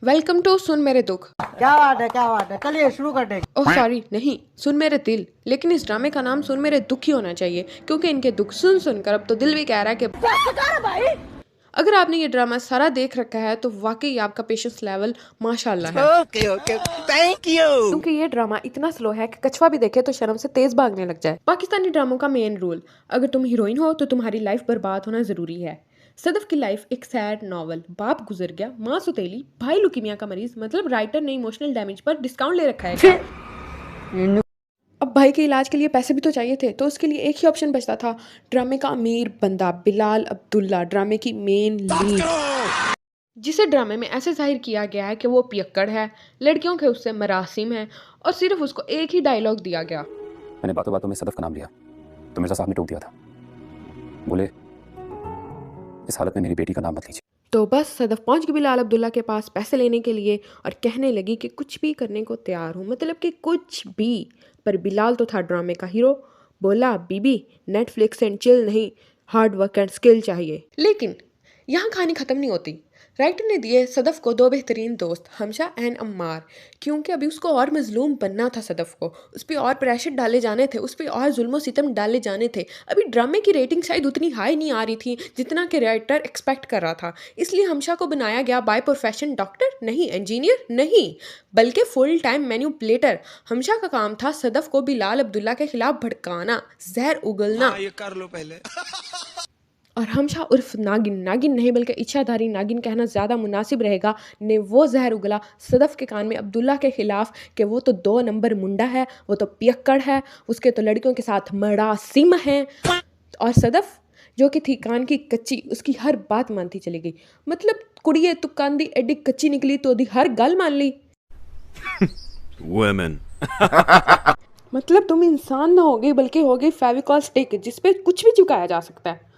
Welcome to सुन मेरे दुख। क्या बात है, चलिए शुरू करते हैं। ओह सॉरी, नहीं, सुन मेरे दिल। लेकिन इस ड्रामे का नाम सुन मेरे दुख ही होना चाहिए, क्योंकि इनके दुख सुन सुनकर अब तो दिल भी कह रहा है कि भाई। अगर आपने ये ड्रामा सारा देख रखा है तो वाकई आपका पेशेंस लेवल माशाल्लाह है। Okay thank you. क्योंकि ये ड्रामा इतना स्लो है कि कछुआ भी देखे तो शर्म से तेज भागने लग जाए। पाकिस्तानी ड्रामों का मेन रूल, अगर तुम हीरोइन हो तो तुम्हारी लाइफ बर्बाद होना जरूरी है। सदफ की लाइफ एक सैड नॉवल। बाप गुजर गया, माँ सुतेली, भाई लुकीमिया का मरीज। मतलब राइटर ने इमोशनल डैमेज पर डिस्काउंट ले रखा है। अब भाई के इलाज के लिए पैसे भी तो चाहिए थे, तो उसके लिए एक ही ऑप्शन बचता था, ड्रामे का अमीर बंदा बिलाल अब्दुल्ला, ड्रामे की मेन लीड, जिसे ड्रामे में ऐसे जाहिर किया गया है कि वो पियक्कड़ है, लड़कियों के उससे मरासिम है, और सिर्फ उसको एक ही डायलॉग दिया गया। मैंने बातों बातों में सदफ का नाम लिया तो मिर्जा साहब ने टोक दिया था, बोले इस हालत में मेरी बेटी का नाम मत लीजिए। तो बस सदफ पहुंच गई बिलाल अब्दुल्ला के पास पैसे लेने के लिए और कहने लगी कि कुछ भी करने को तैयार हूँ, मतलब कि कुछ भी। पर बिलाल तो था ड्रामे का हीरो, बोला बीबी नेटफ्लिक्स एंड चिल नहीं, हार्ड वर्क एंड स्किल चाहिए। लेकिन यहाँ कहानी ख़त्म नहीं होती। राइटर ने दिए सदफ को दो बेहतरीन दोस्त, हमशा एंड अम्मार, क्योंकि अभी उसको और मजलूम बनना था। सदफ को उस पर और प्रेशर डाले जाने थे, उस पर और जुल्म सितम डाले जाने थे। अभी ड्रामे की रेटिंग शायद उतनी हाई नहीं आ रही थी जितना कि राइटर एक्सपेक्ट कर रहा था। इसलिए हमशा को बनाया गया बाय प्रोफेशन डॉक्टर नहीं, इंजीनियर नहीं, बल्कि फुल टाइम मैन्युपुलेटर। हमशा का काम था सदफ को बिलाल अब्दुल्ला के खिलाफ भड़काना, जहर उगलना। ये कर लो पहले। और हमशा उर्फ नागिन, नागिन नहीं बल्कि इच्छाधारी नागिन कहना ज़्यादा मुनासिब रहेगा, ने वो जहर उगला सदफ के कान में अब्दुल्ला के खिलाफ कि वो तो 2 नंबर मुंडा है, वो तो पियक्कड़ है, उसके तो लड़कियों के साथ मरासिम है। और सदफ जो कि थी कान की कच्ची, उसकी हर बात मानती चली गई। मतलब कुड़िए तू कान दी एडी कच्ची निकली तो ओदी हर गल मान ली। वुमेन। मतलब तुम इंसान ना हो गई बल्कि हो गई फेविकॉल स्टिक जिसपे कुछ भी चुकाया जा सकता है।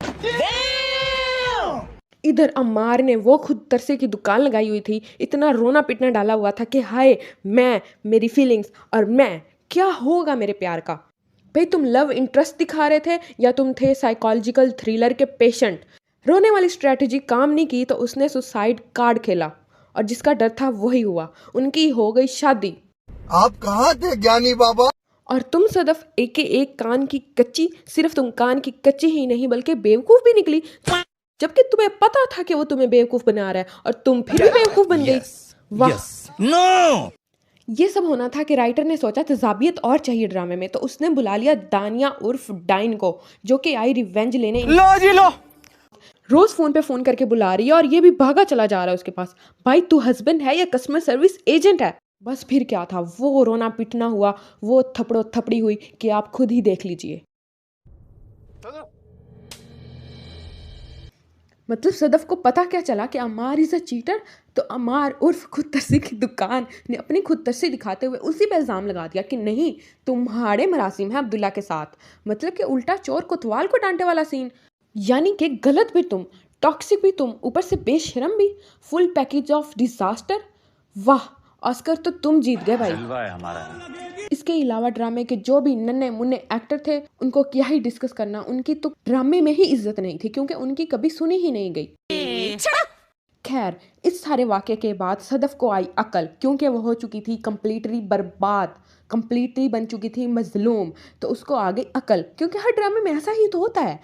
इधर अम्मार ने वो खुद तरसे की दुकान लगाई हुई थी, इतना रोना पिटना डाला हुआ था कि हाय मैं, मेरी फीलिंग्स और मैं, क्या होगा मेरे प्यार का। भाई तुम लव इंटरेस्ट दिखा रहे थे या तुम थे साइकोलॉजिकल थ्रिलर के पेशेंट। रोने वाली स्ट्रेटजी काम नहीं की तो उसने सुसाइड कार्ड खेला, और जिसका डर था वही हुआ, उनकी हो गई शादी। आप कहाँ थे ज्ञानी बाबा? और तुम सदफ एक कान की कच्ची, सिर्फ तुम कान की कच्ची ही नहीं बल्कि बेवकूफ भी निकली, जबकि तुम्हें पता था कि वो तुम्हें बेवकूफ बना रहा है और तुम फिर भी बेवकूफ बन गई। वाह, नो। ये सब होना था कि राइटर ने सोचा तेजाबियत और चाहिए ड्रामे में, तो उसने बुला लिया दानिया उर्फ डाइन को, जो कि आई रिवेंज लेने। लो जी लो। रोज फोन पे फोन करके बुला रही है और ये भी भागा चला जा रहा है उसके पास। भाई तू हस्बैंड है या कस्टमर सर्विस एजेंट है? बस फिर क्या था, वो रोना पिटना हुआ, वो थपड़ो थपड़ी हुई कि आप खुद ही देख लीजिए। मतलब सदफ को पता क्या चला कि अमार इज अ चीटर, तो अमार उर्फ खुद तरसी की दुकान ने अपनी खुद तरसी दिखाते हुए उसी पर इल्ज़ाम लगा दिया कि नहीं तुम्हारे मरासिम है अब्दुल्ला के साथ। मतलब कि उल्टा चोर कोतवाल को डांटे वाला सीन। यानी कि गलत भी तुम, टॉक्सिक भी तुम, ऊपर से बेशरम भी, फुल पैकेज ऑफ डिजास्टर। वाह, ऑस्कर तो तुम जीत गए भाई। इसके अलावा ड्रामे के जो भी नन्हे मुन्ने एक्टर थे उनको क्या ही डिस्कस करना, उनकी तो ड्रामे में ही इज्जत नहीं थी क्योंकि उनकी कभी सुनी ही नहीं गई। खैर, इस सारे वाक़े के बाद सदफ को आई अकल, क्योंकि वो हो चुकी थी कंप्लीटली बर्बाद, कंप्लीटली बन चुकी थी मजलूम। तो उसको आ गई अकल, क्योंकि हर ड्रामे में ऐसा ही तो होता है।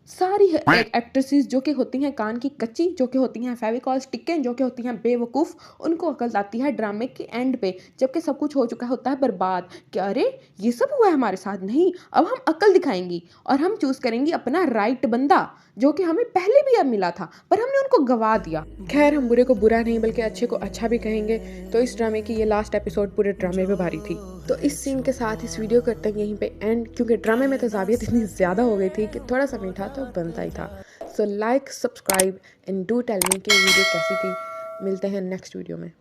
सारी एक्ट्रेसेस जो कि होती हैं कान की कच्ची, जो कि होती हैं फेविकॉल स्टिकें, जो कि होती हैं बेवकूफ़, उनको अकल आती है ड्रामे के एंड पे, जबकि सब कुछ हो चुका होता है बर्बाद, कि अरे ये सब हुआ है हमारे साथ। नहीं, अब हम अकल दिखाएंगी और हम चूज़ करेंगी अपना राइट बंदा, जो कि हमें पहले भी अब मिला था पर हमने उनको गवा दिया। खैर, हम बुरे को बुरा नहीं बल्कि अच्छे को अच्छा भी कहेंगे। तो इस ड्रामे की ये लास्ट एपिसोड पूरे ड्रामे पे भारी थी। तो इस सीन के साथ इस वीडियो करते हैं यहीं पे एंड, क्योंकि ड्रामे में तजाबियत इतनी ज़्यादा हो गई थी कि थोड़ा सा नहीं था तो बनता ही था। So like, subscribe and do tell me कि वीडियो कैसी थी। मिलते हैं नेक्स्ट वीडियो में।